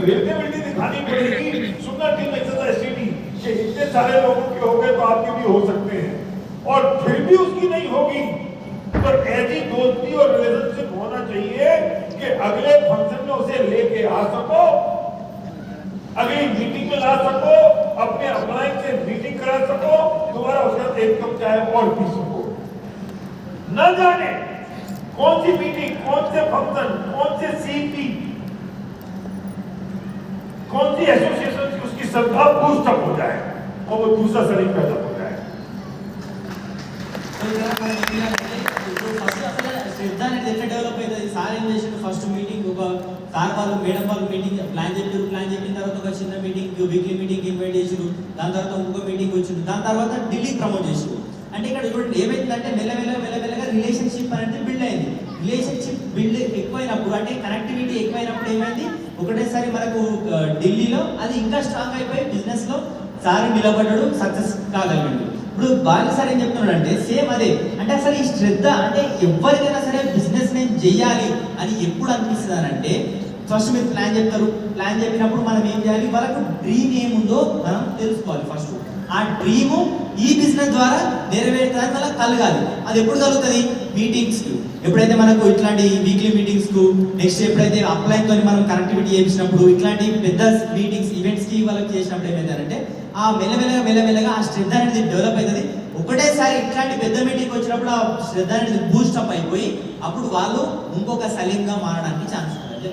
Relativity दिखानी पड़ेगी। सुनना टीम एक्सरसाइज सीटी कि इतने सारे लोगों के हो गए तो आपके भी हो सकते हैं, और फिर भी उसकी नहीं होगी तो ऐसी दोस्ती और रिलेशनशिप होना चाहिए कि अगले फंक्शन में उसे लेके आ सको, अगली मीटिंग में ला सको, अपने अपलाइन से मीटिंग करा सको, दोबारा उसके साथ एक कप चाय और पी सको। न जाने कौन सी मीटिंग, कौन से फंक्शन, कौन से सीपी, कौन सी एसोसिएशन की उसकी श्रद्धा बूस्ट अप हो जाए और वो दूसरा शरीर पैदा हो जाए। శ్రద్ధ అనేది ఎట్లా డెవలప్ అవుతుంది? సార్ ఏం చేసిండు, ఫస్ట్ మీటింగ్ ఒక సార్ వాళ్ళు మేడం వాళ్ళు మీటింగ్ ప్లాన్ చెప్పిన తర్వాత ఒక చిన్న మీటింగ్, వీక్లీ మీటింగ్ ఇన్వైట్ చేసిండు, దాని తర్వాత ఇంకొక మీటింగ్ వచ్చిండు, దాని తర్వాత ఢిల్లీ ప్రమోట్ చేసిండు. అంటే ఇక్కడ చూడండి ఏమైందంటే మెల్లమెల్లగా రిలేషన్షిప్ అనేది బిల్డ్ అయింది. రిలేషన్షిప్ బిల్డ్ ఎక్కువైనప్పుడు అంటే కనెక్టివిటీ ఎక్కువైనప్పుడు ఏమైంది, ఒకటేసారి మనకు ఢిల్లీలో అది ఇంకా స్ట్రాంగ్ అయిపోయి బిజినెస్ లో సార్ నిలబడ్డాడు, సక్సెస్ కాగలిగాడు. ఇప్పుడు బాలి సార్ ఏం చెప్తున్నాడు అంటే సేమ్ అదే, అంటే అసలు ఈ శ్రద్ధ అంటే ఎవరికైనా సరే బిజినెస్ నేను చెయ్యాలి అని ఎప్పుడు అనిపిస్తుంది అంటే ఫస్ట్ మీరు ప్లాన్ చెప్తారు, ప్లాన్ చెప్పినప్పుడు మనం ఏం చేయాలి, వాళ్ళకు డ్రీమ్ ఏముందో మనం తెలుసుకోవాలి. ఫస్ట్ ఆ డ్రీము ఈ బిజినెస్ ద్వారా నెరవేర్చడానికి వాళ్ళకి కలగాలి. అది ఎప్పుడు కలుగుతుంది? మీటింగ్స్ ఎప్పుడైతే మనకు ఇట్లాంటి వీక్లీ మీటింగ్స్ కు, నెక్స్ట్ ఎప్పుడైతే అప్లైన్ తో మనం కనెక్టివిటీ చేసినప్పుడు, ఇట్లాంటి పెద్ద మీటింగ్స్ ఈవెంట్స్ కి వాళ్ళకి చేసినప్పుడు ఏమైందంటే ఆ మెల్లమెల్లగా ఆ శ్రద్ధ అనేది డెవలప్ అవుతుంది. ఒకటేసారి ఇట్లాంటి పెద్ద మీటింగ్ వచ్చినప్పుడు ఆ శ్రద్ధ అనేది బూస్ట్ అప్ అయిపోయి అప్పుడు వాళ్ళు ఇంకొక సలీంగా మారడానికి ఛాన్స్ ఉంటుంది.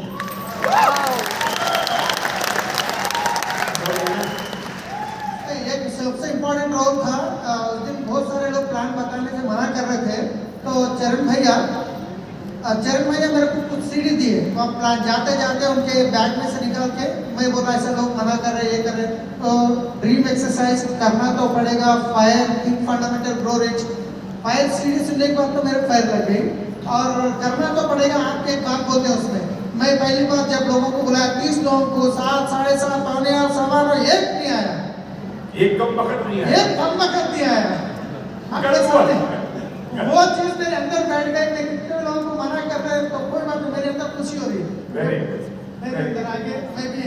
एक सबसे इम्पोर्टेंट रोल था, उस दिन बहुत सारे लोग प्लान बताने से मना कर रहे थे, तो चरण भैया मेरे को कुछ सीढ़ी दिए, वो प्लान जाते जाते उनके बैग में से निकाल के मैं बोला ऐसे लोग मना कर रहे, ये कर रहे, तो ड्रीम एक्सरसाइज करना तो पड़ेगा, fire think fundamental grow rich, fire सीढ़ी सुनने के बाद तो मेरे पैर लग गई, और करना तो पड़ेगा। आपके एक बात बोलते हैं उसमें, मैं पहली बार जब लोगों को बुलाया 30 लोगों को 7, 7:30, पौने 8, सवा 9 एक नहीं आया, एक कम वक्त नहीं आया, एक कम वक्त नहीं आया। वो चीज मेरे अंदर बैठ गई, मैं कितने लोगों को मना कर रहे तो कोई बात नहीं, मेरे अंदर खुशी हो रही है। मेरे अंदर आगे मैं भी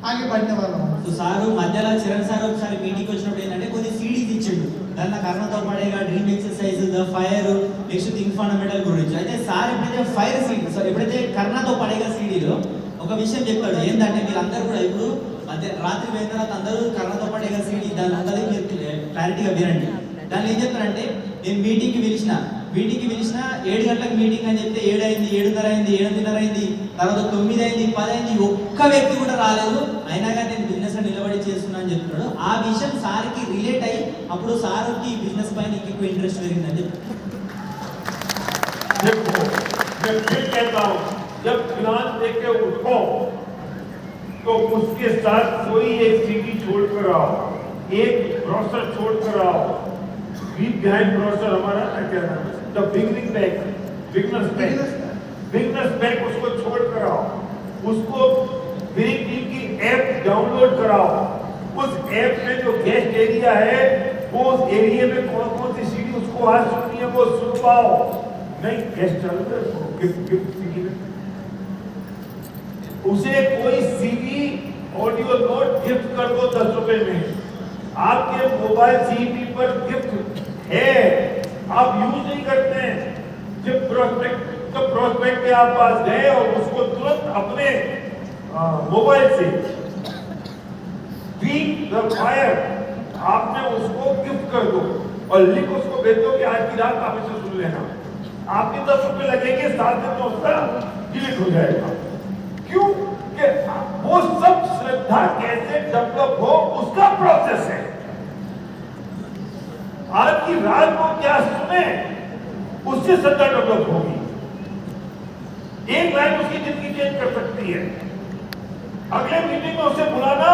आगे बढ़ने वाला हूँ। సో సారు మధ్యలో చరణ్ సార్ ఒకసారి మీటింగ్ వచ్చినప్పుడు ఏంటంటే కొన్ని సీడీస్ ఇచ్చిండు, దాని కర్ణతో పడేగా, dream exercise, the fire, next think fundamental గురించి. అయితే సార్ ఎప్పుడైతే ఫైర్ సీడీ, సో ఎప్పుడైతే కర్ణతో పడేగా సీడీలో ఒక విషయం చెప్పాడు, ఏంటంటే మీరందరూ కూడా ఇప్పుడు రాత్రి పోయిన తర్వాత అందరూ కర్ణతో పడేగా సీడీ దాని అందరికీ మీరు క్లారిటీగా వినండి. దాన్ని ఏం చెప్తారంటే, నేను మీటింగ్కి పిలిచిన 7 గంటలకు మీటింగ్ అని చెప్తే 7 అయింది, 7:30 అయింది, 7:30 అయింది, తర్వాత 9 అయింది, 10 అయింది, ఒక్క వ్యక్తి కూడా రాలేదు, అయినా కానీ నేను బిజినెస్ నిలబడి చేస్తున్నా అని చెప్తున్నాడు. ఆ విషయం సార్కి రిలేట్ అయ్యి అప్పుడు సార్కి బిజినెస్ పైన ఎక్కువ ఇంట్రెస్ట్ పెరిగిందని చెప్పి. मैं फिर कहता हूँ, जब प्लान लेके उठो तो उसके साथ कोई एक सीढ़ी छोड़ कर आओ, एक ब्रोशर छोड़ कर आओ। लीव बिहाइंड ब्रोशर हमारा क्या नाम है, the beginning bag, beginners bag उसको छोड़ कर आओ, उसको विनिंग टीम की ऐप डाउनलोड कराओ, उस ऐप में जो गेस्ट एरिया है वो उस एरिया में कौन कौन सी सीढ़ी उसको आज सुननी है वो सुन पाओ। नहीं गेस्ट चालू है गिफ्ट सीढ़ी में उसे कोई सीडी ऑडियो नोट गिफ्ट कर दो 10 रुपए में। आपके मोबाइल सीडी पर गिफ्ट है, आप यूज नहीं करते हैं। जब प्रोस्पेक्ट के आप पास गए और उसको तुरंत अपने मोबाइल से ड्रीम द फायर आपने उसको गिफ्ट कर दो और लिख उसको भेज दो कि आज की रात आप इसे सुन लेना। आपके 10 रुपए लगेंगे, 7 दिन में उसका डिलीट हो जाएगा। क्यों? कि वो सब श्रद्धा कैसे डेवलप हो उसका प्रोसेस है। आज की रात को क्या सुने उससे श्रद्धा डेवलप होगी। एक लाइन उसकी जिंदगी चेंज कर सकती है। अगले मीटिंग में उसे बुलाना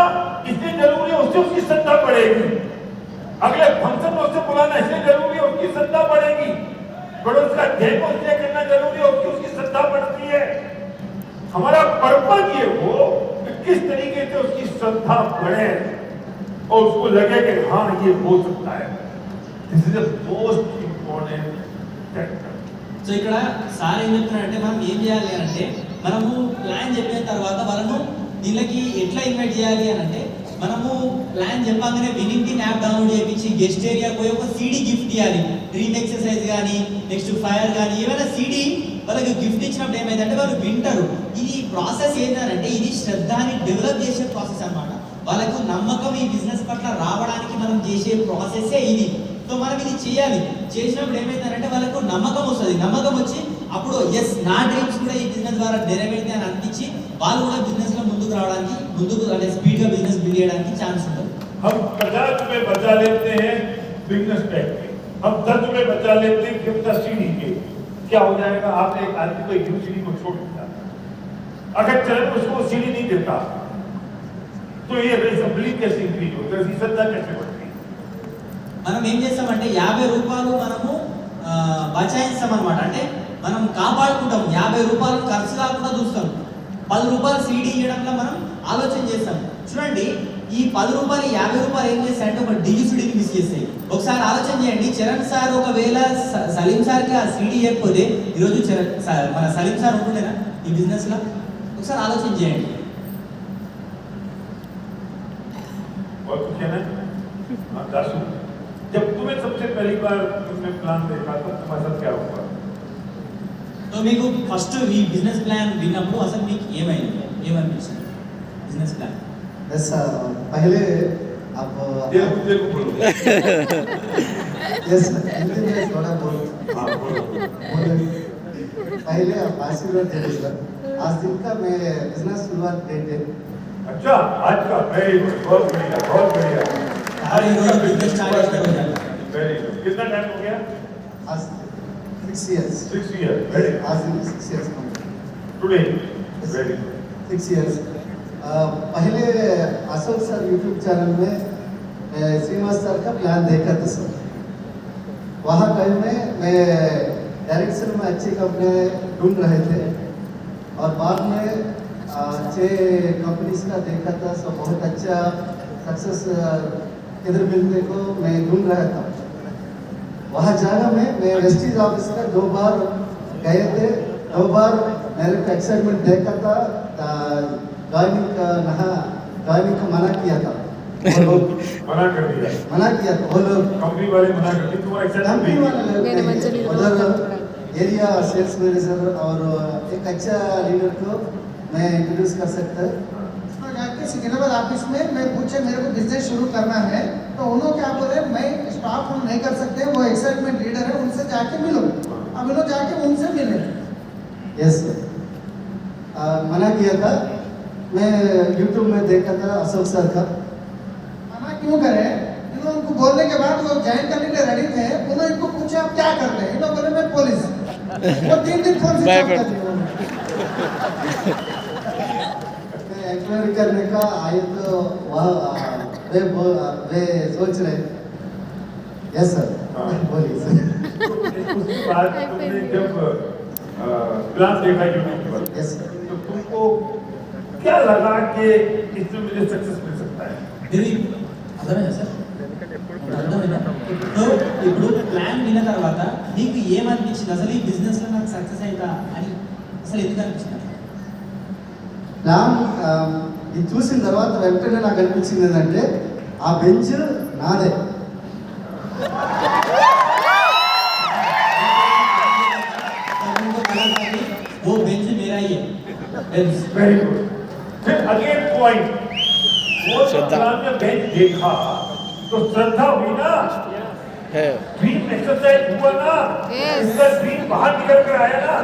इसलिए जरूरी है, उससे उसकी श्रद्धा बढ़ेगी। अगले फंक्शन में उसे बुलाना इसलिए जरूरी है, उसकी श्रद्धा बढ़ेगी। पड़ोस का ध्येय को इसलिए करना जरूरी है, उसकी श्रद्धा बढ़ती है। हमारा पर्पज ये हो कि किस तरीके से उसकी श्रद्धा बढ़े और उसको लगे कि हाँ ये हो सकता है। This is the most important factor. So ఇక్కడ సార్ ఏం చెప్తున్నారంటే మనం ఏం చేయాలి అంటే మనము ప్లాన్ చెప్పిన తర్వాత వాళ్ళను దీనికి ఎట్లా ఇన్వైట్ చేయాలి అని అంటే మనము ప్లాన్ చెప్పగానే వినింగ్ టీమ్ యాప్ డౌన్లోడ్ చేయించి గెస్ట్ ఏరియా పోయి ఒక సీడీ గిఫ్ట్ ఇవ్వాలి. డ్రీమ్ ఎక్సర్సైజ్ కానీ నెక్స్ట్ ఫైర్ కానీ ఏమైనా సీడీ వాళ్ళకి గిఫ్ట్ ఇచ్చినప్పుడు ఏమైందంటే వాళ్ళు వింటారు. ఇది ప్రాసెస్ ఏంటంటే ఇది శ్రద్ధని డెవలప్ చేసే ప్రాసెస్ అన్నమాట. వాళ్ళకు నమ్మకం ఈ బిజినెస్ పట్ల రావడానికి మనం చేసే ప్రాసెస్సే ఇది. సో మనం ఇది చేయాలి. చేసినప్పుడు ఏమైందంటే వాళ్ళకు నమ్మకం వస్తుంది. నమ్మకం వచ్చి అప్పుడు ఎస్ నా డ్రీమ్స్ కూడా ఈ బిజినెస్ ద్వారా నెరవేరుతాయి అని అనిపించి వాళ్ళు కూడా బిజినెస్ లో ముందుకు రావడానికి ముందుకు అంటే స్పీడ్ గా బిజినెస్ బిల్డ్ చేయడానికి ఛాన్స్ ఉంటుంది. हम 50 रुपए बचा लेते हैं बिजनेस पैक के, हम 10 रुपए बचा लेते हैं गिफ्ट सीडी के, क्या हो जाएगा? आपने एक आदमी को एक सीडी को छोड़ दिया, अगर चरण उसको सीडी नहीं देता तो ये बिलिंग कैसे इंक्रीज होता है, इसकी श्रद्धा कैसे बढ़ती है? మనం ఏం చేస్తామంటే 50 రూపాయలు మనము బచాయిస్తాం అన్నమాట. అంటే మనం కాపాడుకుంటాం. 50 రూపాయలు ఖర్చు కాకుండా చూస్తాం. 10 రూపాయలు సీడీ ఇవ్వడంలో మనం ఆలోచన చేస్తాం. చూడండి ఈ 10 రూపాయలు 50 రూపాయలు ఏం చేస్తాయంటే ఒక డిజిసిడీని మిస్ చేస్తాయి. ఒకసారి ఆలోచన చేయండి. చరణ్ సార్ ఒకవేళ సలీం సార్కి ఆ సీడీ ఇవ్వకపోతే ఈరోజు మన సలీం సార్ ఉంటుండేనా ఈ బిజినెస్ లో? ఒకసారి ఆలోచన చేయండి. और कुछ कहना है? हाँ, दासू, जब तुम्हें सबसे पहली बार तुमने प्लान देखा तो तुम्हारे साथ क्या हुआ? तो మీకు ఫస్ట్ ఈ బిజినెస్ ప్లాన్ విన్నప్పుడు అసలు మీకు ఏమనిపించింది బిజినెస్ ప్లాన్? यस पहले आप देखो बोलो। यस हिंदी में थोड़ा बोलो। हाँ, बोलो। पहले आप आशीर्वाद दे सर। आज दिन का मैं बिजनेस शुरुआत डेट है। अच्छा, आज का वेरी गुड, बहुत बढ़िया, बहुत बढ़िया। और ये बिजनेस स्टार्ट हो जाए वेरी गुड। कितना टाइम हो गया? आज 6 years। 6 years। Very good. आज दिन 6 years complete। Today very good. 6 years। पहले अशोक सर यूट्यूब चैनल में श्रीनिवास सर का प्लान देखा था सर। वहाँ टाइम में मैं डायरेक्शन में अच्छी कंपनी ढूंढ रहे थे और बाद में 6 कंपनीज का देखा था। सब बहुत अच्छा सक्सेस इधर मिलने को मैं ढूंढ रहा था। वहाँ जाना में मैं वेस्टीज ऑफिस का 2 बार गए थे। 2 बार मेरे को एक्साइटमेंट देखा था। ज्वाइनिंग को मना किया था। वो लोग मना कर दिया वो लोग कंपनी वाले मना कर दिए। तुम्हारा कंपनी एक्साइटमेंट वाले उधर एरिया सेल्स मैनेजर और एक अच्छा लीडर को मैं इंट्रोड्यूस कर सकता है। तो जाके सिकंदराबाद ऑफिस में मैं पूछे मेरे को बिजनेस शुरू करना है तो उन्होंने क्या बोले मैं स्टाफ हम नहीं कर सकते, वो एक्साइटमेंट लीडर है उनसे जाके मिलो। अब इन्होंने जाके उनसे मिले। यस मना किया था। मैं यूट्यूब में देखा था अशोक सर का। मना क्यों करे? इन्होंने उनको बोलने के बाद वो ज्वाइन करने के लिए रेडी थे। उन्होंने इनको पूछा आप क्या करते हैं? इन्होंने बोले मैं पुलिस। वो 3 दिन फोन से बात कर रही हूँ। एक्सप्लोर करने का आए तो वह वे सोच रहे। यस सर बोलिए सर। उसके बाद तुमने जब प्लान देखा यूट्यूब पर यस तो तुमको क्या लगा कि इसमें मुझे सक्सेस मिल सकता है? ఇది అర్థమైందా సార్? అర్థమైందా? సో ఇప్పుడు ప్లాన్ విన్న తర్వాత నీకు ఏమనిపించింది? అసలు ఈ బిజినెస్ లో నాకు సక్సెస్ అయిందా అని అసలు ఎందుకు అనిపించింది? ప్లాన్ ఇది చూసిన తర్వాత వెంటనే నాకు అనిపించింది ఏంటంటే ఆ బెంచ్ నాదే. वो बेंच मेरा ही है। Very good. फिर अगेन पॉइंट, वो प्लान में बेंच देखा तो श्रद्धा हुई ना, ड्रीम एक्सरसाइज हुआ ना, इसका ड्रीम बाहर निकल कर आया ना।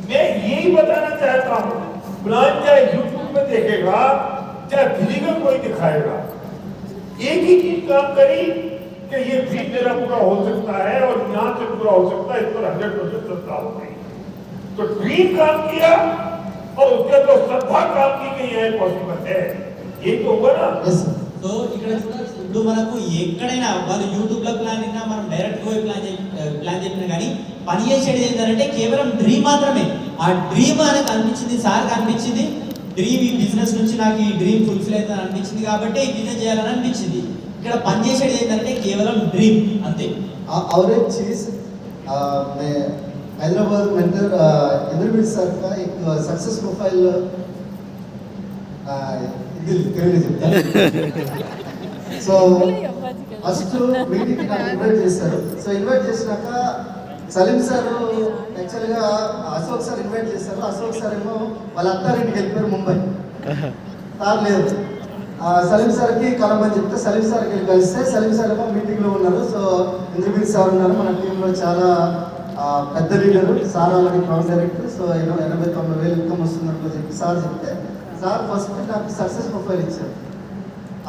मैं यही बताना चाहता हूँ, प्लान चाहे यूट्यूब में देखेगा चाहे दिल्ली में कोई दिखाएगा, एक ही चीज काम करी कि ये ड्रीम मेरा पूरा हो सकता है और यहाँ से पूरा हो सकता है, इस पर 100% श्रद्धा हो गई। तो ड्रीम काम किया और उसके तो श्रद्धा काम की कि यह पॉसिबल है, ये तो हुआ ना। यस సో ఇక్కడ చూడాల్సి ఇప్పుడు మనకు ఎక్కడైనా వాళ్ళు యూట్యూబ్ లో ప్లాన్ అయినా మనం డైరెక్ట్ పోయి ప్లాన్ చెప్పినా కానీ పని చేసేది ఏంటంటే కేవలం డ్రీమ్ మాత్రమే. ఆ డ్రీమ్ అనేది అనిపించింది సార్ అనిపించింది, డ్రీమ్ ఈ బిజినెస్ నుంచి నాకు ఈ డ్రీమ్ ఫుల్ఫిల్ అవుతుందని అనిపించింది కాబట్టి ఈ బిజినెస్ చేయాలని అనిపించింది. ఇక్కడ పని చేసేది ఏంటంటే కేవలం డ్రీమ్ అంతే. और एक चीज मैं हैदराबाद मेंटर इंद्रवीर सर का एक सक्सेस प्रोफाइल ఇది తెలుగు చెప్తాను. సో ఫస్ట్ మీటింగ్కి నాకు ఇన్వైట్ చేశారు. సో ఇన్వైట్ చేసినాక సలీం సార్ యాక్చువల్గా అశోక్ సార్ ఇన్వైట్ చేశారు. అశోక్ సార్ ఏమో వాళ్ళ అత్తారింటికి వెళ్ళిపోయారు ముంబై. సార్ లేదు. సలీం సార్కి కలమని చెప్తే సలీం సార్కి వెళ్ళి కలిస్తే సలీం సార్ ఏమో మీటింగ్లో ఉన్నారు. సో ఇంద్రబీర్ సార్ ఉన్నారు, మన టీంలో చాలా పెద్ద leader sir, already proud director. So 89,000 income వస్తున్నట్లు చెప్పి సార్ చెప్తే సార్ ఫస్ట్ నాకు సక్సెస్ ప్రొఫైల్ ఇచ్చారు.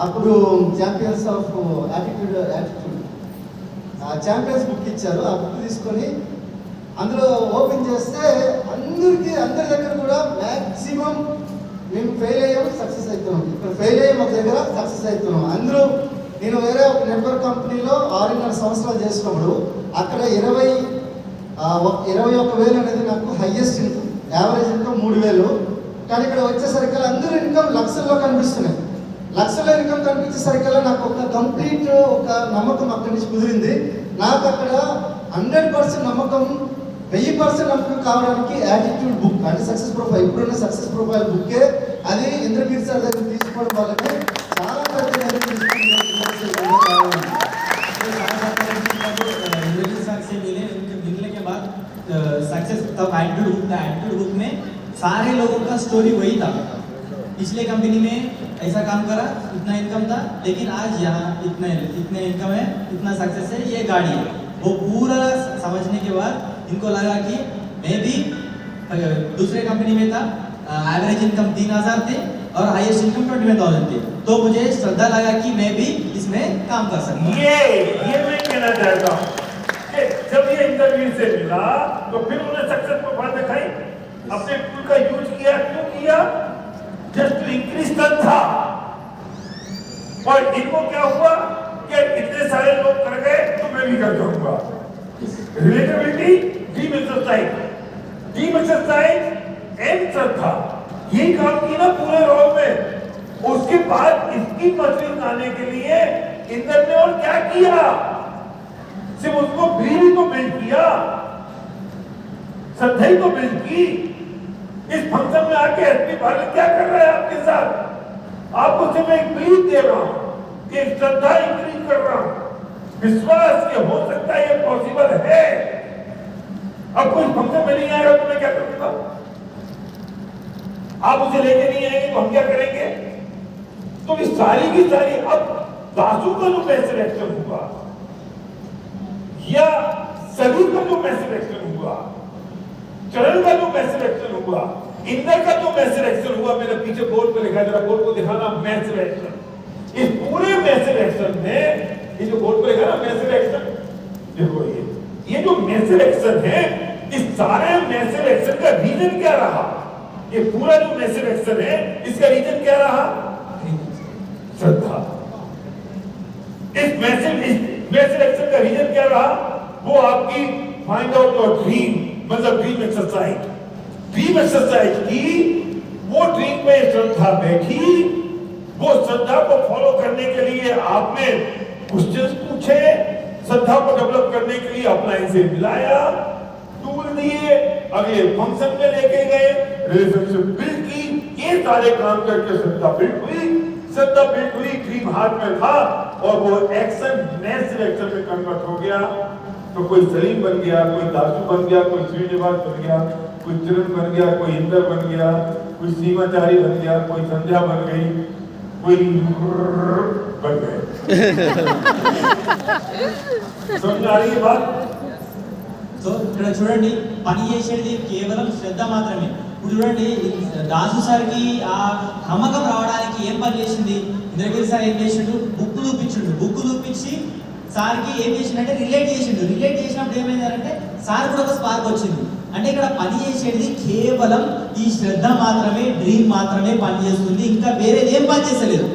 అప్పుడు champions of attitude champions book ఇచ్చారు. ఆ బుక్ తీసుకొని అందులో ఓపెన్ చేస్తే అందరి దగ్గర కూడా మ్యాక్సిమం మేము ఫెయిల్ అయ్యాము, సక్సెస్ అవుతున్నాం. ఇక్కడ ఫెయిల్ అయ్యాము, ఒక దగ్గర సక్సెస్ అవుతున్నాం. అందరూ నేను వేరే ఒక నెట్వర్క్ కంపెనీలో 6.5 సంవత్సరాలు చేసినప్పుడు అక్కడ 21,000 అనేది నాకు హైయెస్ట్ ఇన్కమ్, యావరేజ్ ఇన్కమ్ 3,000. కానీ ఇక్కడ వచ్చేసరికి అందరూ ఇన్కమ్ లక్షల్లో కనిపిస్తున్నాయి. లక్షల్లో ఇన్కమ్ కనిపించేసరికల్లా నాకు ఒక కంప్లీట్ ఒక నమ్మకం అక్కడి నుంచి కుదిరింది. నాకు అక్కడ 100% నమ్మకం, 1000% నమ్మకం కావడానికి యాటిట్యూడ్ బుక్ అంటే సక్సెస్ ప్రొఫైల్, ఇప్పుడున్న సక్సెస్ ప్రొఫైల్ బుక్కే. అది ఇంద్రబీర్ సార్ దగ్గర తీసుకోవడం వల్లనే చాలా పెద్ద मिलने के बाद सक्सेस तब एटीट्यूड बुक में सारे लोगों का स्टोरी वही था. पिछले कंपनी में ऐसा काम करा, इतना इनकम था, लेकिन आज यहाँ इतने इनकम है, इतना सक्सेस है, ये गाड़ी है. वो पूरा समझने के बाद इनको लगा कि मैं भी दूसरे कंपनी में था, एवरेज इनकम 3,000 थे और हाईएस्ट इनकम 21,000 थे. तो मुझे श्रद्धा लगा कि मैं भी इसमें काम कर सकता हूँ. ये मैं कहना चाहता हूँ कि जब ये इंटरव्यू से मिला तो फिर उन्होंने सक्सेस प्रोफाइल दिखाई, अपने टूल का यूज किया. क्यों किया? जस्ट टू इंक्रीज श्रद्धा. और इनको क्या हुआ कि इतने सारे लोग कर गए तो मैं भी कर जाऊंगा. रिलेटेबिलिटी, ड्रीम एक्सरसाइज एंड श्रद्धा, ये काम की ना पूरे रोल में. उसके बाद इसकी मछली खाने के लिए इंद्र ने और क्या किया? सिर्फ उसको ब्रीव को बिल्ड किया, श्रद्धा को बिल्ड की. इस फंक्शन में आके एसपी भारत क्या कर रहा है आपके साथ? आपको सिर्फ एक ब्रीव दे रहा हूं कि श्रद्धा इंक्रीज कर रहा हूं, विश्वास के हो सकता है ये पॉसिबल है. अब कोई फंक्शन में नहीं आएगा तो मैं क्या करूंगा? आप उसे लेके नहीं आएंगे तो हम क्या करेंगे? तो ये सारी की सारी अब दासू का जो मैसेज एक्शन हुआ या सभी का जो मैसेज एक्शन हुआ, चरण का जो मैसेज एक्शन हुआ, इंद्र का जो मैसेज एक्शन हुआ, मेरे पीछे बोर्ड पे लिखा है, जरा बोर्ड को दिखाना, मैसेज एक्शन. इस पूरे मैसेज एक्शन में ये जो बोर्ड पे लिखा ना मैसेज एक्शन, देखो ये जो मैसेज एक्शन है, इस सारे मैसेज एक्शन का रीजन क्या रहा? ये पूरा जो मैसेज एक्शन है इसका रीजन क्या रहा? श्रद्धा. इस मैसेज एक्शन का रीजन क्या रहा? वो आपकी फाइंड आउट योर ड्रीम, मतलब ड्रीम एक्सरसाइज की. वो ड्रीम में श्रद्धा बैठी, वो श्रद्धा को फॉलो करने के लिए आपने क्वेश्चंस पूछे, श्रद्धा को डेवलप करने के लिए अपलाइन से मिलाया, टूल दिए, अगले फंक्शन में लेके गए, रिलेशनशिप बिल्ड की. ये सारे काम करके श्रद्धा बिल्ड हुई. ड्रीम हाथ में था और वो एक्शन नेक्स्ट एक्शन में कन्वर्ट हो गया. तो कोई सलीम बन गया, कोई दासू बन गया, कोई श्रीनिवास बन गया, कोई चरण बन गया, कोई इंद्र बन गया, कोई सीमाचारी बन गया, कोई संध्या बन गई, कोई बन गए. समझ आ रही है बात? సో ఇక్కడ చూడండి, పని చేసేది కేవలం శ్రద్ధ మాత్రమే. ఇప్పుడు చూడండి, దాసు సార్కి ఆ నమ్మకం రావడానికి ఏం పని చేసింది? ఇంద్రగిరి సార్ ఏం చేసిండు? బుక్ చూపించి సార్కి ఏం చేసిండంటే రిలేట్ చేసినప్పుడు ఏమైందంటే సార్ కూడా ఒక స్పార్క్ వచ్చింది. అంటే ఇక్కడ పని చేసేది కేవలం ఈ శ్రద్ధ మాత్రమే, డ్రీమ్ మాత్రమే పని చేస్తుంది, ఇంకా వేరేది ఏం పని చేస్తలేదు.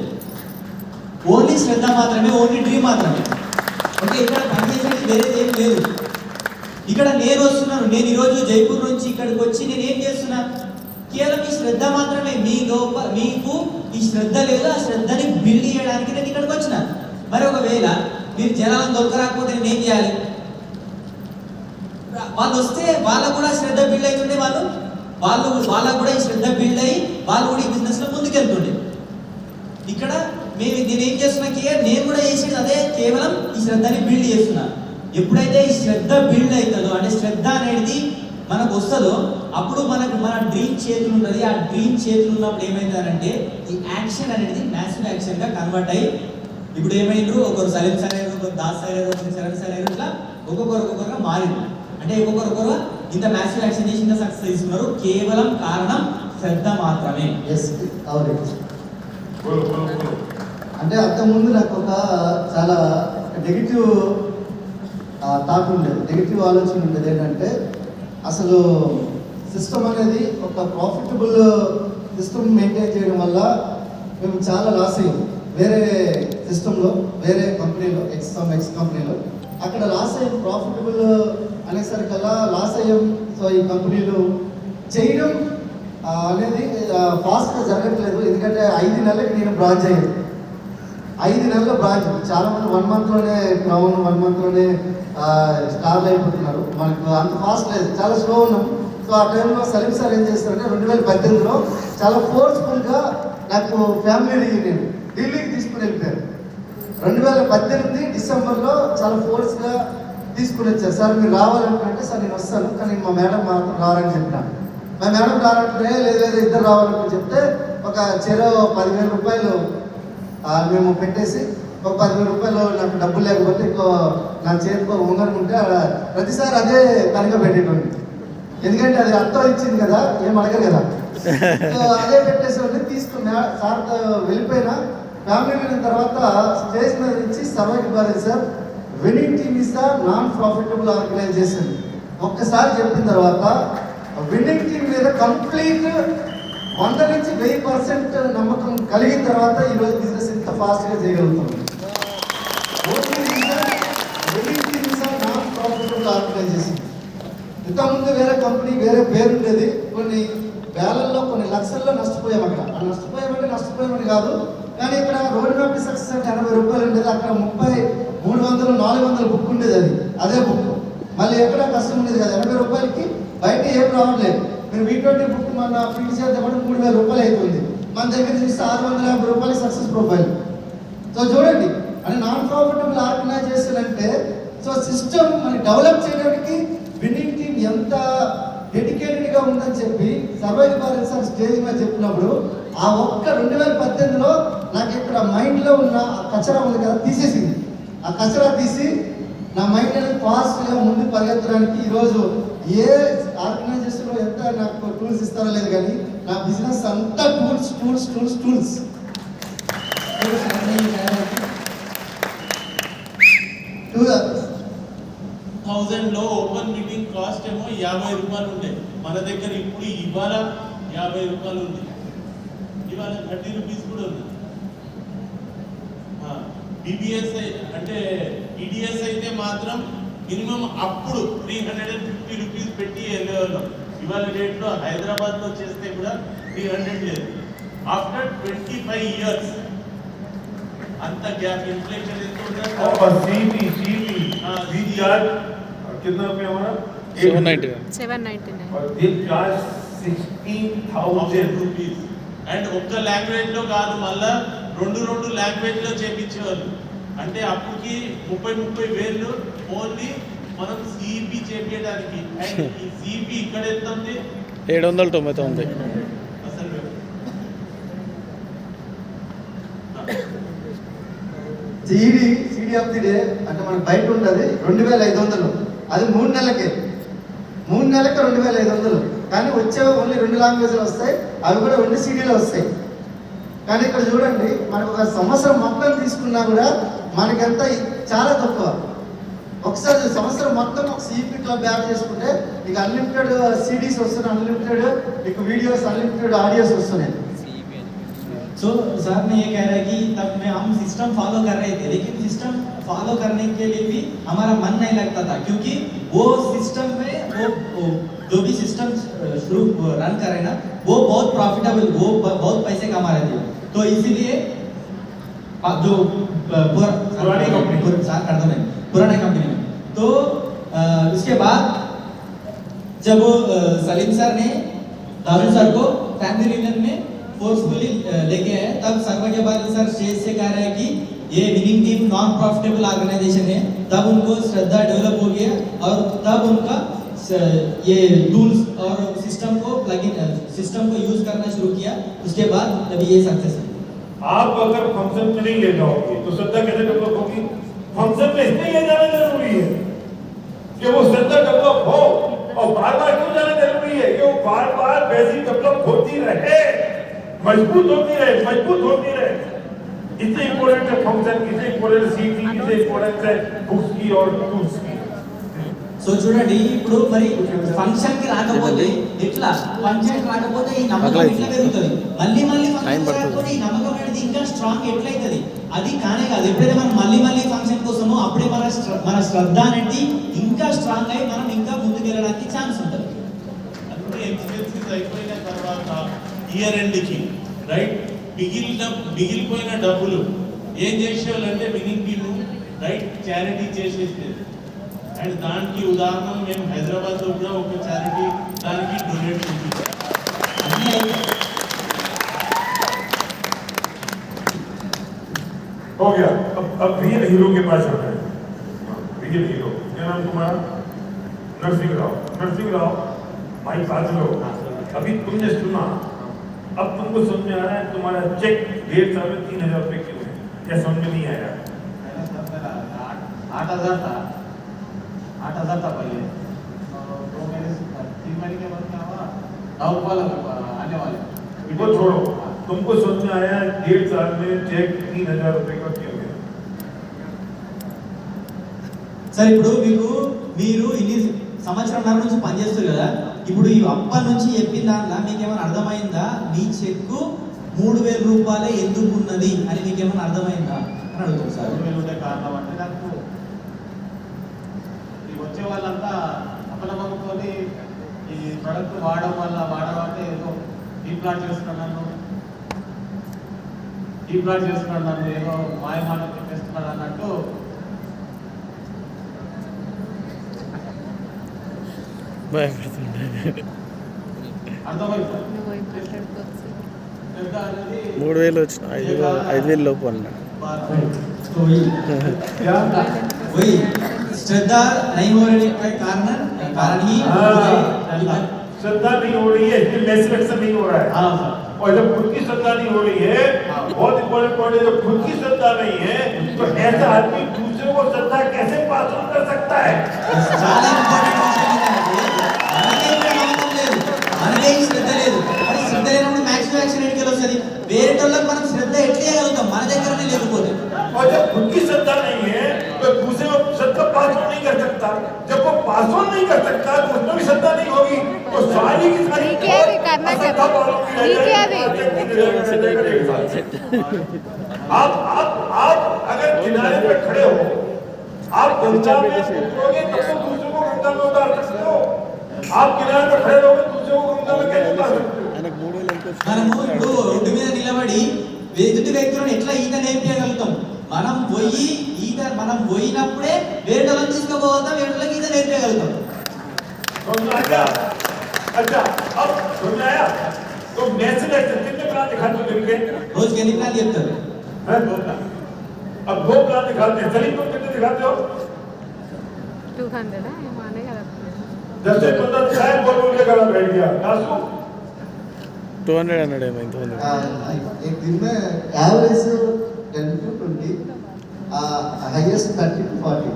ఓన్లీ శ్రద్ధ మాత్రమే, ఓన్లీ డ్రీమ్ మాత్రమే. ఓకే, ఇక్కడ పని చేసేది వేరేది ఏం లేదు. ఇక్కడ నేను వస్తున్నాను, నేను ఈరోజు జైపూర్ నుంచి ఇక్కడికి వచ్చి నేను ఏం చేస్తున్నా? కేవలం ఈ శ్రద్ధ మాత్రమే. మీ లోపల మీకు ఈ శ్రద్ధ లేదు, ఆ శ్రద్ధని బిల్డ్ చేయడానికి నేను ఇక్కడికి వచ్చిన. మరి ఒకవేళ మీరు జనాలను దొరకరాకపోతే నేను ఏం చేయాలి? వాళ్ళు వస్తే వాళ్ళకు కూడా శ్రద్ధ బిల్డ్ అవుతుంటే వాళ్ళు వాళ్ళకు కూడా ఈ శ్రద్ధ బిల్డ్ అయ్యి వాళ్ళు కూడా ఈ బిజినెస్ లో ముందుకెళ్తుండే. ఇక్కడ నేను ఏం చేస్తున్నా నేను కూడా చేసేది అదే, కేవలం ఈ శ్రద్ధని బిల్డ్ చేస్తున్నా. ఎప్పుడైతే ఈ శ్రద్ధ బిల్డ్ అవుతుందో, అంటే శ్రద్ధ అనేది మనకు వస్తుందో, అప్పుడు మనకు మన డ్రీమ్ చేతులు ఉంటుంది. ఆ డ్రీమ్ చేతులు ఉన్నప్పుడు ఏమైందంటే ఈ యాక్షన్ అనేది మ్యాసివ్ యాక్షన్ గా కన్వర్ట్ అయ్యి, ఇప్పుడు ఏమైండ్రు, ఒకరు సలీం సార్ అయ్యారు, ఒకరు దాస్ సార్ అయ్యారు, ఒకరు శరణ్ సార్ అయ్యారు, ఇట్లా ఒక్కొక్కరుగా మారింది. అంటే ఒక్కొక్కరు ఇంత మ్యాసివ్ యాక్షన్ చేసి ఇంత సక్సెస్ తీసుకున్నారు. కేవలం కారణం శ్రద్ధ మాత్రమే. ఎస్, అవును. అంటే అంతకుముందు నాకు ఒక చాలా నెగిటివ్ థాట్ ఉండేది, నెగిటివ్ ఆలోచన ఉండేది. ఏంటంటే అసలు సిస్టమ్ అనేది ఒక ప్రాఫిటబుల్ సిస్టమ్ మెయింటైన్ చేయడం వల్ల మేము చాలా లాస్ అయ్యాం. వేరే సిస్టంలో, వేరే కంపెనీలో, ఎక్స్ కంపెనీలో అక్కడ లాస్ అయ్యాం. ప్రాఫిటబుల్ అనేసరికల్లా లాస్ అయ్యాం. సో ఈ కంపెనీలు చేయడం అనేది ఫాస్ట్గా జరగట్లేదు. ఎందుకంటే 5 నెలలకి నేను బ్రాంచ్ అయ్యాను. 5 నెలల బ్రాంచ్. చాలామంది 1 మంత్లోనే క్రౌన్, 1 మంత్లోనే స్టార్లు అయిపోతున్నారు. మనకు అంత ఫాస్ట్ లేదు, చాలా స్లో ఉన్నాం. సో ఆ టైంలో సలీం సార్ ఏం చేస్తారంటే 2018లో చాలా ఫోర్స్ఫుల్గా నాకు ఫ్యామిలీ రీయూనియన్ ఢిల్లీకి తీసుకుని వెళ్ళిపోయారు. 2018 డిసెంబర్లో చాలా ఫోర్స్గా తీసుకుని వచ్చారు. సార్ మీరు రావాలంటే, సార్ నేను వస్తాను కానీ మా మేడం మాత్రం రారని చెప్పినాను. మా మేడం రానంటే లేదు ఇద్దరు రావాలని చెప్తే ఒక చెరో 10,000 రూపాయలు మేము పెట్టేసి, ఒక 10,000 రూపాయలు నాకు డబ్బులు లేకపోతే నా చేతికో ఉంగరం ఉంటే ప్రతిసారి అదే పనిగా పెట్టేటోండి. ఎందుకంటే అది అర్థం ఇచ్చింది కదా, ఏం అడగరు కదా. సో అదే పెట్టేసి తీసుకున్నా. సార్తో వెళ్ళిపోయినా ఫ్యామిలీ అయిన తర్వాత స్టేజ్ మీద నుంచి survive Bharat sir, winning team is the non profitable organisation ఒక్కసారి చెప్పిన తర్వాత విన్నింగ్ టీమ్ మీద కంప్లీట్ 100 నుంచి 1000% నమ్మకం కలిగిన తర్వాత ఈరోజు బిజినెస్ ఇంత ఫాస్ట్గా చేయగలుగుతాం. Winning team is the non profitable organisation. ఇంతకుముందు వేరే కంపెనీ, వేరే పేరు ఉండేది. కొన్ని వేలల్లో, కొన్ని లక్షల్లో నష్టపోయాం. అక్కడ నష్టపోయామని కాదు, కానీ ఇక్కడ రోడ్ మ్యాప్ సక్సెస్ అంటే 80 రూపాయలు ఉండేది. అక్కడ 30, 300, 400 బుక్ ఉండేది. అదే బుక్ మళ్ళీ ఎక్కడ కష్టం ఉండేది కదా. 80 రూపాయలకి బయట ఏం రావట్లేదు. మీరు V20 బుక్ మన ఫిల్ చేద్దామంటే 3,000 రూపాయలు అవుతుంది. మన దగ్గర చూస్తే 650 రూపాయలు సక్సెస్ ప్రొఫైల్. సో చూడండి, అంటే నాన్ ప్రాఫిటబుల్ ఆర్గనైజేషన్ అంటే, సో సిస్టమ్ మనకి డెవలప్ చేయడానికి విన్నింగ్ టీమ్ ఎంత డెడికేటెడ్గా ఉందని చెప్పి సర్వైవ్ భారత్ సార్ స్టేజ్ మీద చెప్పినప్పుడు ఆ ఒక్క 2018లో నాకు ఇక్కడ మైండ్లో ఉన్న ఆ కచరా ఉంది కదా, తీసేసింది. ఆ కచరా తీసి నా మైండ్ అనేది ఫాస్ట్గా ముందు పరిగెత్తడానికి ఈరోజు ఏ ఆర్గనైజేషన్లో ఎంత నాకు టూల్స్ ఇస్తారో లేదు, కానీ నా బిజినెస్ అంతా టూల్స్. 2000లో ఓపెన్ మీటింగ్ కాస్ట్ ఏమో 50 రూపాయలు ఉండే. మన దగ్గర ఇప్పుడు ఇవాళ 50 రూపాయలు ఉంది. ఇవాళ 30 రూపీస్ కూడా ఉంది. డిబిఎస్ అంటే ఈడిఎస్ అయితే మాత్రం మినిమం అప్పుడు 350 రూపీస్ పెట్టి వెళ్ళేవాళ్ళం. ఇవాళ డేట్లో హైదరాబాద్లో చేస్తే కూడా 300 లేదు. ఆఫ్టర్ 25 years अंत गैप इन्फ्लेशन और सीबी चार्ज कितना रुपया हमारा 799 और दिल चार्ज 16,000 rupees అండ్ ఒక్క లాంగ్వేజ్ లో కాదు, మళ్ళా రెండు లాంగ్వేజ్ లో చేపించేవాళ్ళు. అంటే అప్పటికి 30 వేలు ఓన్లీ మనం సిబి చేపించడానికి. అండ్ ఈ సిబి ఇక్కడ ఎంత ఉంది? 799 అసలు సిడి ఆఫ్ ది డే అంటే మనకు బయట ఉంటుంది 2500. అది 3 నెలలకే 2500. కానీ వచ్చేవి ఓన్లీ 2 లాంగ్వేజ్లు వస్తాయి, అవి కూడా 2 సిడీలు వస్తాయి. కానీ ఇక్కడ చూడండి, మనకు ఒక సంవత్సరం మొత్తం తీసుకున్నా కూడా మనకంతా చాలా తక్కువ. ఒకసారి సంవత్సరం మొత్తం ఒక సిపి క్లబ్ యాడ్ చేసుకుంటే మీకు అన్లిమిటెడ్ సిడీస్ వస్తున్నాయి, అన్లిమిటెడ్ మీకు వీడియోస్, అన్లిమిటెడ్ ఆడియోస్ వస్తున్నాయి. सो सर ने ये कह रहा है कि तब में हम सिस्टम फॉलो कर रहे थे, लेकिन सिस्टम फॉलो करने के लिए भी हमारा मन नहीं लगता था, क्योंकि वो सिस्टम में वो जो भी सिस्टम शुरू रन कर रहे ना, वो बहुत प्रॉफिटेबल, वो बहुत पैसे कमा रहे थे. तो इसीलिए जो पुरानी कंपनी में तो इसके बाद जब सलीम सर ने दादू सर को फैमिली रियूनियन में फोर्सफुली लेके आए। तब सर्वज्ञ पाटिल सर स्टेज से कह रहे हैं कि ये winning team non profitable organisation है। तब उनको श्रद्धा डेवलप हो गया और तब उनका ये टूल्स और सिस्टम को सिस्टम को यूज करना शुरू किया। उसके बाद तभी ये सक्सेस है। आप अगर फंक्शन में नहीं ले जाओगे तो श्रद्धा कैसे डेवलप होगी? फंक्शन में इसलिए ले जाना जरूरी है कि वो श्रद्धा डेवलप हो, और बार बार क्यों जाना जरूरी है कि वो बार बार वैसी डेवलप होती रहे, मजबूत होती रहे। इससे इंपॉर्टेंट है फंक्शन, इससे इंपॉर्टेंट सीटी, इससे इंपॉर्टेंट है बुक्स की और टूल्स की। సో చూడండి ఇప్పుడు మరి ఫంక్షన్ కి రాకపోతే ఎట్లా, ఫంక్షన్ కి రాకపోతే ఈ నమ్మకం ఎట్లా పెరుగుతుంది, మళ్ళీ ఫంక్షన్ రాకపోతే ఈ నమ్మకం అనేది ఇంకా స్ట్రాంగ్ ఎట్లా అవుతుంది? అది కానే కాదు. ఎప్పుడైతే మనం మళ్ళీ ఫంక్షన్ కోసమో అప్పుడే మన శ్రద్ధ అనేది ఇంకా స్ట్రాంగ్ అయి మనం ఇంకా ముందుకు వెళ్ళడానికి ఛాన్స్ ఉంటుంది. అన్ని ఎక్స్పెన్సెస్ అయిపోయిన తర్వాత ఇయర్ ఎండ్ కి రైట్ మిగిలిపోయిన డబ్బులు ఏం చేసేవాళ్ళంటే వినింగ్ టీమ్ రైట్ చారిటీ చేసేది. అండ్ దానికి ఉదాహరణ మేము హైదరాబాద్ లో కూడా ఒక చారిటీ దానికి డొనేట్ చేయించాం. हो गया। अब रियल हीरो के पास चलते हैं। रियल हीरो क्या नाम तुम्हारा? नरसिंह राव भाई बात लो। अभी तुमने सुना, अब तुमको समझ में आ रहा है तुम्हारा चेक 1.5 साल में 3,000 रुपए क्यों है, या समझ में नहीं आया? 8,000 था 8,000 था पहले, तो मेरे 3 महीने के बाद क्या हुआ, डाउन वाला आने वाले वो छोड़ो, तुमको समझ में आया 1.5 साल में चेक 3,000 रुपए का क्यों गया? సార్ ఇప్పుడు మీరు ఇన్ని సంవత్సరాల నుంచి పనిచేస్తారు కదా, ఇప్పుడు ఈ అప్పటి నుంచి చెప్పిన దాంట్లో మీకేమైనా అర్థమైందా? మీ చెక్కు 3,000 రూపాయలే ఎందుకు ఉన్నది అని మీకేమైనా అర్థమైందా అని అడుగుతారు సార్. 3,000 ఉండే కారణం అంటే నాకు ఈ వచ్చే వాళ్ళంతా అపనమ్మకంతో ఈ ప్రొడక్ట్ వాడమంటే ఏదో డీప్లాట్ చేస్తున్నాను ఏదో మాయమాటలు చెప్పేస్తున్నాడు అన్నట్టు అర్థమైంది. 3,000 వచ్చిన 5,000 లోపు అన్నాడు. वही श्रद्धा नहीं हो रही का कारण ही श्रद्धा नहीं हो रही है, इसमें मैसेज नहीं हो रहा है। हाँ सर, और जब खुद की श्रद्धा नहीं हो रही है, बहुत इंपॉर्टेंट पॉइंट है, जब खुद की श्रद्धा नहीं है तो ऐसा आदमी दूसरे को श्रद्धा कैसे पास ऑन कर सकता है? చాలా ఇంపార్టెంట్ మనకే శ్రద్ధ లేదు. మరి శ్రద్ధ లేనప్పుడు మ్యాక్సిమం యాక్షన్ ఎట్లా వస్తుంది? వేరే వాళ్ళకి మనం శ్రద్ధ ఎట్లా చేయగలుగుతాం మన దగ్గరనే లేకపోతే? और जब खुद की श्रद्धा नहीं है तो दूसरे को श्रद्धा पास ऑन नहीं कर सकता। जब वो पास ऑन नहीं कर सकता तो उसमें भी श्रद्धा नहीं होगी, तो सारी की सारी आप अगर किनारे पे खड़े हो, आप गंगा में उतरोगे तब तो दूसरे को गंगा में उतार सकते हो। आप किनारे पे खड़े रहोगे दूसरे को गंगा में कैसे उतार सकते हो? మనము ఇప్పుడు రోడ్డు మీద నిలబడి ఎదుటి వ్యక్తులను ఎట్లా ఈత నేర్పించగలుగుతాం? మనం పోయినప్పుడే వేరే వాళ్ళని తీసుకుపోతాం, వేరే వాళ్ళకి ఈత నేర్పించగలుగుతాం. अच्छा, अब समझ आया? तो मैसेज कितने प्लान दिखाते हो दिन के? రోజుకి ఎన్ని ప్లాన్లు చెప్తారు? अब 2 प्लान दिखाते हैं। सलीम तुम कितने दिखाते हो? 200 है माने का 10 से 15 शायद बोल के गला बैठ गया। कासू 200 అన్నాడు ఏమైంది? एक दिन में average 10 to 20, highest 30 to 40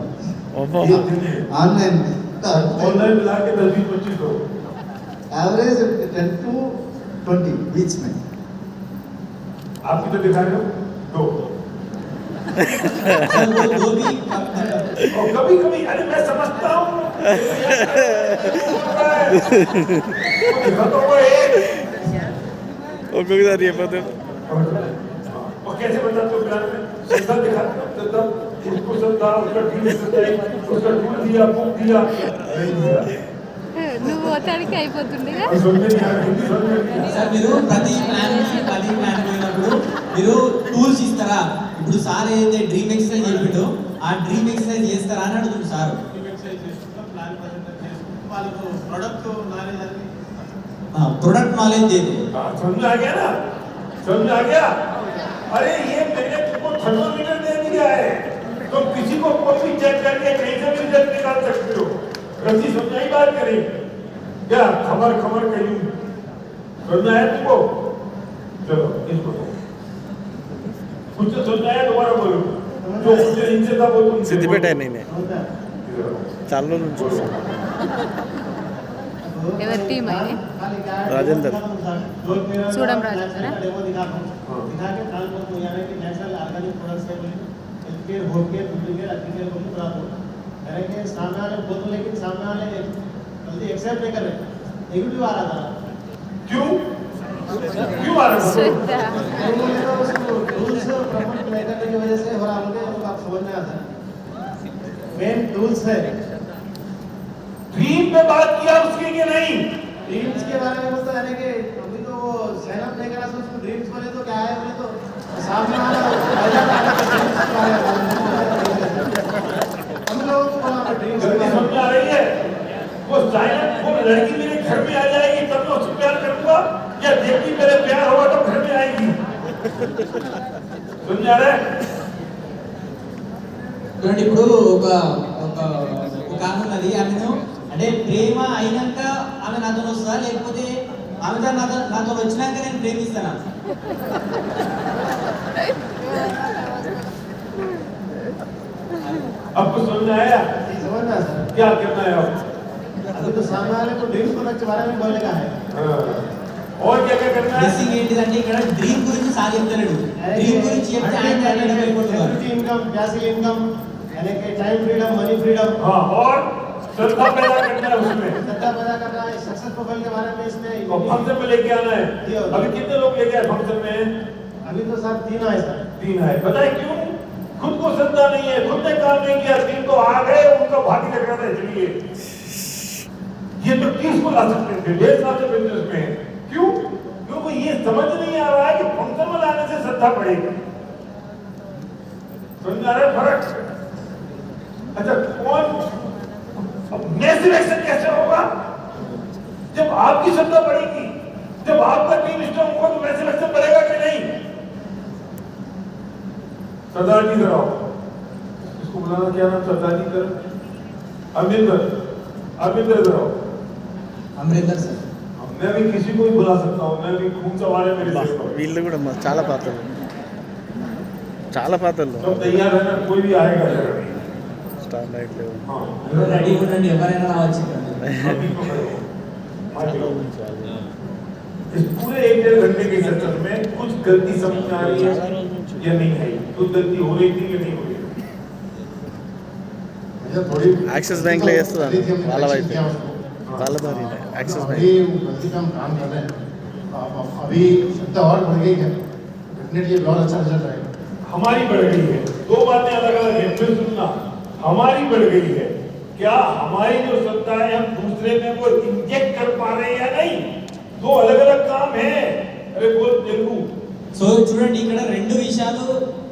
online मिला के 10-25 हो, एवरेज 10 to 20 बीच में। आप कितने दिखा रहे हो? 2। वो भी और कभी कभी अरे मैं समझता हूँ ఒక్కొక్కసారి చెప్పదు. और कैसे बताते हो प्लान में? श्रद्धा दिखाते हो, श्रद्धा उसको श्रद्धा उसका टीम श्रद्धा उसका टूल दिया बुक दिया नहीं दिया నువ్వు పోతాడికి అయిపోతుండేగా. और समझ नहीं आ रहा, हिंदी समझ में नहीं आ సార్ మీరు ప్రతి ప్లాన్ పోయినప్పుడు మీరు టూల్స్ ఇస్తారా? ఇప్పుడు సార్ ఏదైతే డ్రీమ్ ఎక్సర్సైజ్ చెప్పిండో ఆ డ్రీమ్ ఎక్సర్సైజ్ చేస్తారా అని అడుగుతుంది సార్. ఎక్సర్సైజ్ చేసుకుంటాం, ప్లాన్ ప్రజెంట్ చేసుకుంటాం, వాళ్ళకు ప్రొడక్ట్ నాలెడ్జ్ అనేది प्रोडक्ट नॉलेज दे दे। समझ आ गया ना, समझ आ गया। अरे ये मैंने तुमको थर्मोमीटर दे दिया है, तुम किसी को कॉपी चेक करके कहीं से भी रिजल्ट निकाल सकते हो। रसी समझाई बात करें क्या, खबर खबर कहीं समझ आया तुमको? चलो इसको कुछ तो समझ आया, दोबारा बोलो जो मुझे इनसे था वो तुमसे సిద్దిపేట నేనే చాలా రోజుల నుంచి చూస్తాను. ఎవరి టీం అది? రాజేందర్. చూడం రాజేందర్. दिखा के काल को यानी कि नेचुरल ऑर्गेनिक प्रोडक्ट्स है health care home care food care agri care को बता दो करेंगे। सामने वाले बोल तो लेकिन सामने वाले जल्दी एक्सेप्ट नहीं कर रहे, नेगेटिव आ रहा था। क्यों क्यों आ रहा श्रद्धा टूल्स प्रमोट नहीं करने की वजह से हो रहा है, तो आप समझ में आता है मेन टूल्स है। ड्रीम पे बात किया उसके कि नहीं? ड्रीम्स के बारे में बोलता है कि अभी तो वो साइन अप नहीं करा, तो उसको ड्रीम्स बोले तो क्या है, बोले तो सामने वाला हम लोगों को बोला ड्रीम्स जल्दी समझ आ रही है? वो साइन अप, वो लड़की मेरे घर में आ जाएगी तब मैं उससे प्यार करूंगा, या देखती मेरे प्यार होगा तो घर में आएगी? समझ आ रहा है? చూడండి ఇప్పుడు ఒక ఆమె ఉన్నది, ఆమెను అంటే ప్రేమ అయినాక ఆమె నాతో వస్తుందా, లేకపోతే ఆమె నాతో వచ్చినాక నేను ప్రేమిస్తానా? आपको समझ आया समझ में आता है। क्या करना है अब? अभी तो सामने वाले को ड्रीम्स प्रोडक्ट के बारे में बोलने का है। और क्या क्या करना है? మిస్సింగ్ ఏంటిదంటే ఇక్కడ డ్రీమ్ గురించి సార్ చెప్తాడు, డ్రీమ్ గురించి చెప్తే ఆయన ఇన్కమ్, ప్యాసివ్ ఇన్కమ్, यानी कि टाइम फ्रीडम, मनी फ्रीडम, हाँ, और श्रद्धा पैदा करना है उसमें, श्रद्धा पैदा करना है, सक्सेस प्रोफाइल के बारे में इसमें और फंक्शन में लेके आना है। अभी कितने लोग लेके आए फंक्शन में? अभी तो सर 3 आए सर। 3 है। बताए क्यों? खुद को श्रद्धा नहीं है, खुद ने काम नहीं किया, 3 तो आ गए, उनका भाग्य लग रहा था। चलिए ये तो 30 को ला सकते थे, 1.5 साल से बिजनेस में। क्यों? क्योंकि ये समझ नहीं आ रहा है कि फंक्शन में लाने से श्रद्धा बढ़ेगी। समझ आ रहा है फर्क? अच्छा, कौन मैसिव एक्शन कैसे होगा? जब आपकी श्रद्धा बढ़ेगी, जब आपका टीम स्ट्रांग होगा तो मैसिव एक्शन बढ़ेगा कि नहीं? सरदार जी कराओ, इसको बुलाना क्या नाम? सरदार जी कर अमरिंदर, अमरिंदर कराओ। अमरिंदर सर, मैं भी किसी को भी बुला सकता हूँ, मैं भी खून सवार है मेरे से। వీళ్ళు కూడా చాలా పాత్రలు, చాలా పాత్రలు सब तैयार है ना? कोई भी आएगा जरा। స్టార్ నైట్ లేవు. हाँ, రెడీ ఉండండి, ఎవరైనా రావచ్చు। अभी तो करो। इस पूरे 1.5 घंटे के सेशन में कुछ गलती समझ में आ रही है या नहीं है? कुछ गलती हो रही थी या नहीं हो रही? యాక్సిస్ బ్యాంక్లో చేస్తుందండి వాళ్ళ వైపు, వాళ్ళ ద్వారా యాక్సిస్ బ్యాంక్. गलती का हम काम कर रहे हैं, अभी श्रद्धा और बढ़ गई है, डेफिनेटली बहुत अच्छा रिजल्ट आएगा। हमारी बढ़ गई है, 2 बातें अलग अलग है, फिर सुनना। हमारी बढ़ गई है, क्या हमारी जो श्रद्धा है हम दूसरे में वो इंजेक्ट कर पा रहे हैं या नहीं? 2 अलग अलग काम है। अरे बोल तेलुगु। సో చూడండి ఇక్కడ 2 విషయాలు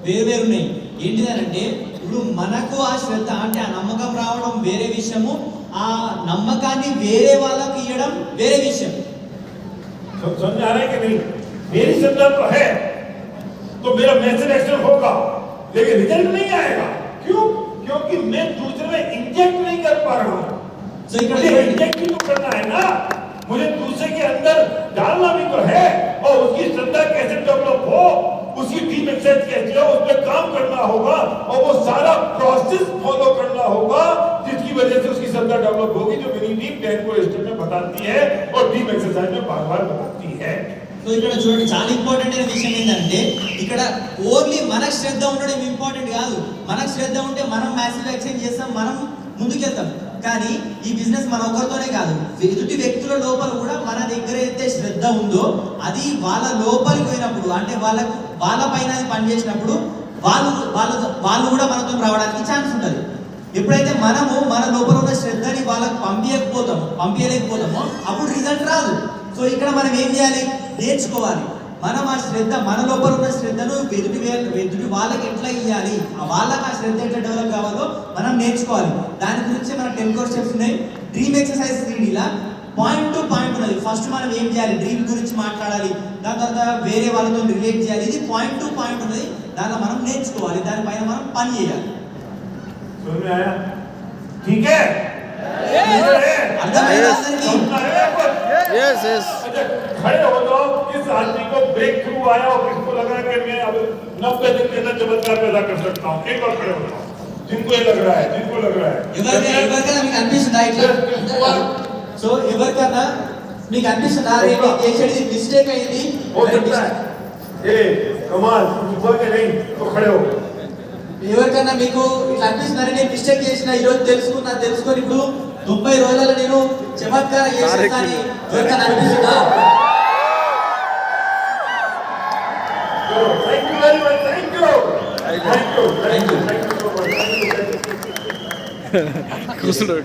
వేరు ఉన్నాయి. ఏంటిదనంటే ఇప్పుడు మనకు ఆ శ్రద్ధ అంటే ఆ నమ్మకం రావడం వేరే విషయము, ఆ నమ్మకాన్ని వేరే వాళ్ళకి ఇవ్వడం వేరే విషయం. समझ आ रहा है कि नहीं? मेरी श्रद्धा तो है तो मेरा मैसेज एक्शन होगा, लेकिन रिजल्ट नहीं आएगा। क्यों? क्योंकि मैं दूसरे में इंजेक्ट नहीं कर पा रहा हूँ। సో ఇక్కడ इंजेक्ट भी तो करना है ना, मुझे दूसरे के अंदर डालना भी तो है, और उसकी श्रद्धा कैसे डेवलप हो, उसकी टीम एक्सरसाइज कैसे हो, उस पर काम करना होगा, और वो सारा प्रोसेस फॉलो करना होगा, जिसकी वजह से उसकी श्रद्धा डेवलप होगी, जो मेरी टीम 10 को स्टेप में बताती है और टीम एक्सरसाइज में बार बार बताती है। సో ఇక్కడ చూడండి చాలా ఇంపార్టెంట్ అయిన విషయం ఏంటంటే ఇక్కడ ఓన్లీ మనకు శ్రద్ధ ఉండడం ఇంపార్టెంట్ కాదు. మనకు శ్రద్ధ ఉంటే మనం మ్యాసివ్ యాక్షన్ చేస్తాం, మనం ముందుకెళ్తాం. కానీ ఈ బిజినెస్ మన ఒకరితోనే కాదు, ఎదుటి వ్యక్తుల లోపల కూడా మన దగ్గర అయితే శ్రద్ధ ఉందో అది వాళ్ళ లోపలికి పోయినప్పుడు, అంటే వాళ్ళ పైన అది పనిచేసినప్పుడు వాళ్ళు కూడా మనతో రావడానికి ఛాన్స్ ఉంటుంది. ఎప్పుడైతే మనము మన లోపల ఉన్న శ్రద్ధని వాళ్ళకి పంపించలేకపోతామో అప్పుడు రిజల్ట్ రాదు. సో ఇక్కడ మనం ఏం చేయాలి? నేర్చుకోవాలి. మనం ఆ శ్రద్ధ, మన లోపల ఉన్న శ్రద్ధను ఎదుటి వాళ్ళకి ఎట్లా ఇవ్వాలి, వాళ్ళకి ఆ శ్రద్ధ ఎట్లా డెవలప్ కావాలో మనం నేర్చుకోవాలి. దాని గురించి మన 10 కోర్ స్టెప్స్ ఉన్నాయి. డ్రీమ్ ఎక్సర్సైజ్ 3Dలా పాయింట్ టు పాయింట్ ఉన్నది. ఫస్ట్ మనం ఏం చేయాలి, డ్రీమ్ గురించి మాట్లాడాలి, దాని తర్వాత వేరే వాళ్ళతో రిలేట్ చేయాలి. ఇది పాయింట్ టు పాయింట్ ఉన్నది, దాంట్లో మనం నేర్చుకోవాలి, దానిపైన మనం పని చేయాలి. समझ में आया? ठीक है? అర్థమైందా అందరికీ? यस यस अच्छा, खड़े हो तो किस आदमी को ब्रेक थ्रू आया और किसको लगा कि मैं अब 90 दिन के अंदर चमत्कार पैदा कर सकता हूँ? एक बार खड़े हो जाओ। जिनको ये लग रहा है, जिनको लग रहा है। ఎవరికైనా మీకు అనిపిస్తుందా ఇట్లా? సో ఎవరికైనా మీకు అనిపిస్తుందా రే నేను చేసేది మిస్టేక్ అయింది? हो सकता है। ए कमाल, तुम हुआ कि नहीं? तो खड़े हो। ఎవరికైనా మీకు ఇట్లా అనిపిస్తుందా నేను మిస్టేక్ చేసిన, ఈ రోజు తెలుసుకొని ఇప్పుడు 90 రోజులలో నేను చమత్కారం చేస్తానని ఎవరికైనా అనిపిస్తుందా? Thank you very much. Thank you. Thank you. Thank you. Thank you so much. Thank you. కూర్చున్నాడు